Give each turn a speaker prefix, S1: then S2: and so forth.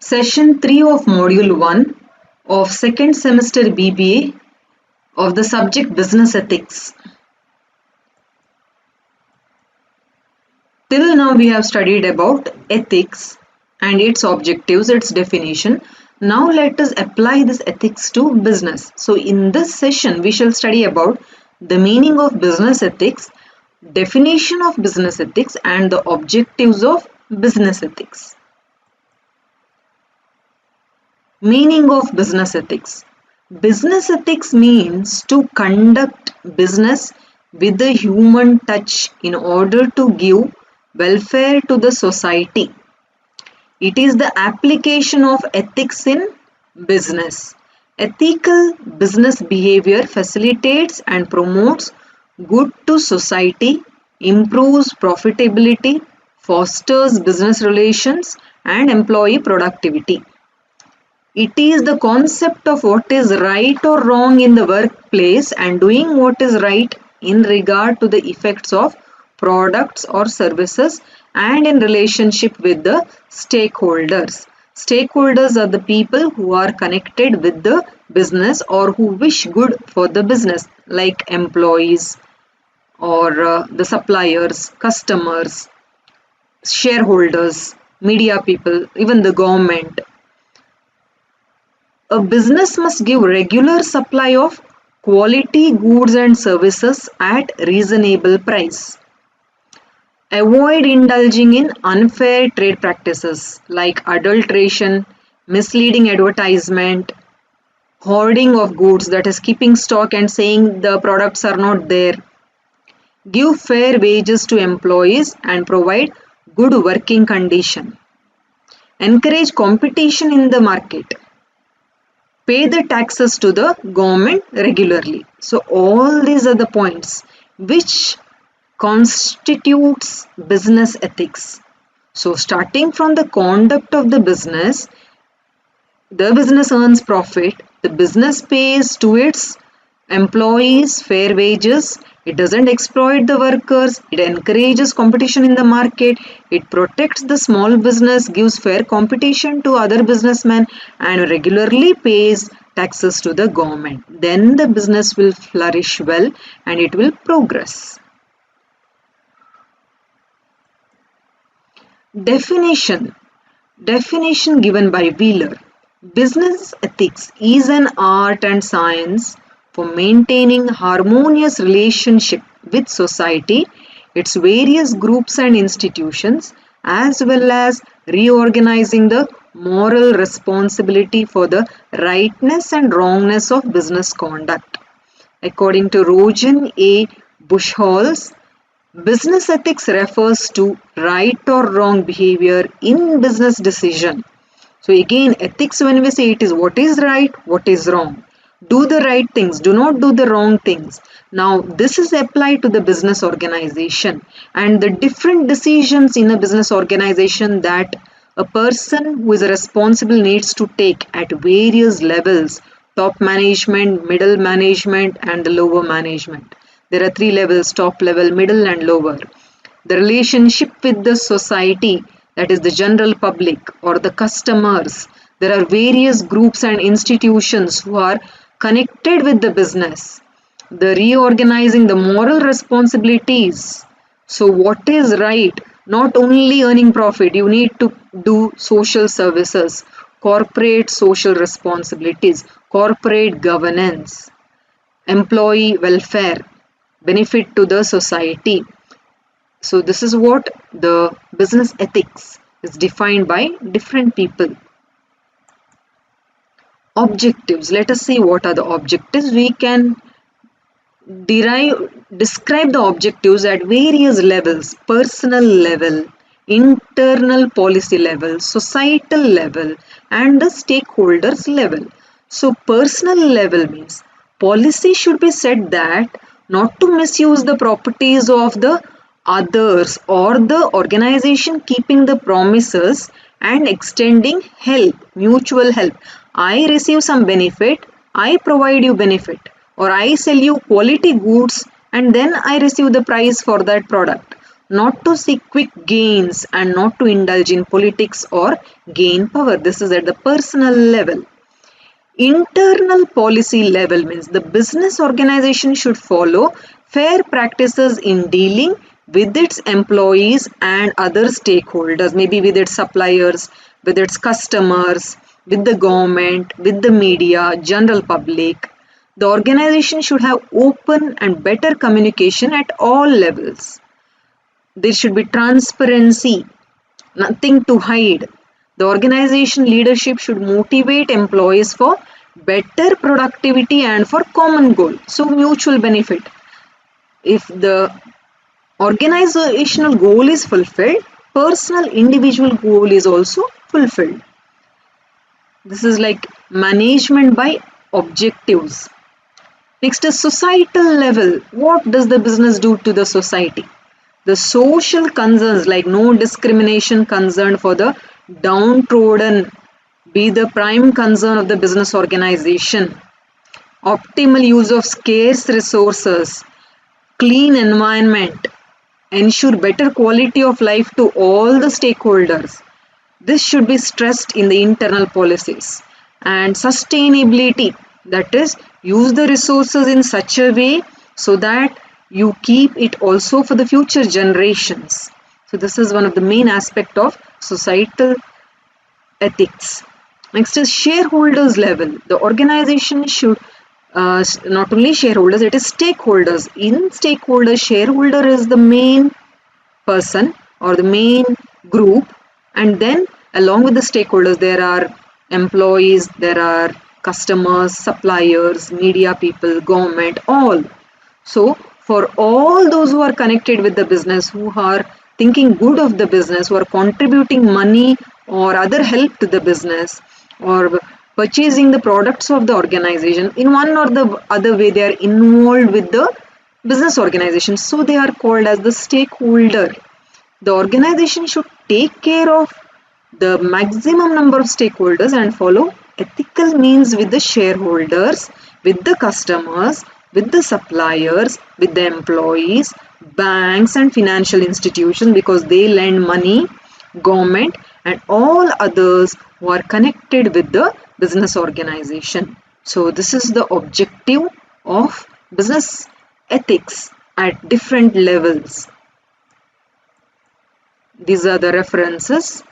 S1: Session 3 of Module 1 of second semester BBA of the subject Business Ethics. Till now we have studied about ethics and its objectives, its definition. Now let us apply this ethics to business. So in this session we shall study about the meaning of business ethics, definition of business ethics and the objectives of business ethics. Meaning of business ethics. Business ethics means to conduct business with a human touch in order to give welfare to the society. It is the application of ethics in business. Ethical business behavior facilitates and promotes good to society, improves profitability, fosters business relations and employee productivity. It is the concept of what is right or wrong in the workplace and doing what is right in regard to the effects of products or services and in relationship with the stakeholders. Stakeholders are the people who are connected with the business or who wish good for the business, like employees or the suppliers, customers, shareholders, media people, even the government. A business must give regular supply of quality goods and services at reasonable price. Avoid indulging in unfair trade practices like adulteration, misleading advertisement, hoarding of goods, that is keeping stock and saying the products are not there. Give fair wages to employees and provide good working condition. Encourage competition in the market. Pay the taxes to the government regularly. So all these are the points which constitutes business ethics. So starting from the conduct of the business earns profit, the business pays to its employees fair wages, it doesn't exploit the workers, it encourages competition in the market, it protects the small business, gives fair competition to other businessmen and regularly pays taxes to the government. Then the business will flourish well and it will progress. Definition given by Wheeler. Business ethics is an art and science for maintaining harmonious relationship with society, its various groups and institutions, as well as reorganizing the moral responsibility for the rightness and wrongness of business conduct. According to Rogan A. Buchholz, business ethics refers to right or wrong behavior in business decision. So again, ethics, when we say, it is what is right, what is wrong. Do the right things, do not do the wrong things. Now this is applied to the business organization and the different decisions in a business organization that a person who is responsible needs to take at various levels: top management, middle management and the lower management. There are 3 levels: top level, middle and lower. The relationship with the society, that is the general public or the customers. There are various groups and institutions who are connected with the business. The reorganizing the moral responsibilities. So what is right? Not only earning profit, you need to do social services, corporate social responsibilities, corporate governance, employee welfare, benefit to the society. So this is what the business ethics is defined by different people. Objectives. Let us see what are the objectives. We can describe the objectives at various levels: personal level, internal policy level, societal level and the stakeholders level. So personal level means policy should be set that not to misuse the properties of the others or the organization, keeping the promises and extending help, mutual help. I receive some benefit, I provide you benefit, or I sell you quality goods and then I receive the price for that product. not to seek quick gains and not to indulge in politics or gain power. This is at the personal level. Internal policy level means the business organization should follow fair practices in dealing with its employees and other stakeholders, maybe with its suppliers, with its customers, with the government, with the media, general public. The organization should have open and better communication at all levels. There should be transparency, nothing to hide. The organization leadership should motivate employees for better productivity and for common goal. So mutual benefit. If the organizational goal is fulfilled, personal individual goal is also fulfilled. This is like management by objectives. Next is societal level. What does the business do to the society? The social concerns like no discrimination concern for the downtrodden be the prime concern of the business organization. Optimal use of scarce resources, clean environment, ensure better quality of life to all the stakeholders. This should be stressed in the internal policies. And sustainability, that is, use the resources in such a way so that you keep it also for the future generations. So this is one of the main aspects of societal ethics. Next is shareholders level. The organization should not only shareholders, it is stakeholders. In stakeholders, shareholder is the main person or the main group, and then along with the stakeholders there are employees, there are customers, suppliers, media people, government, all. So for all those who are connected with the business, who are thinking good of the business, who are contributing money or other help to the business, or purchasing the products of the organization, in one or the other way they are involved with the business organization, so they are called as the stakeholder. The organization should take care of the maximum number of stakeholders and follow ethical means with the shareholders, with the customers, with the suppliers, with the employees, banks and financial institutions, because they lend money, government and all others who are connected with the business organization. So this is the objective of business ethics at different levels. These are the references.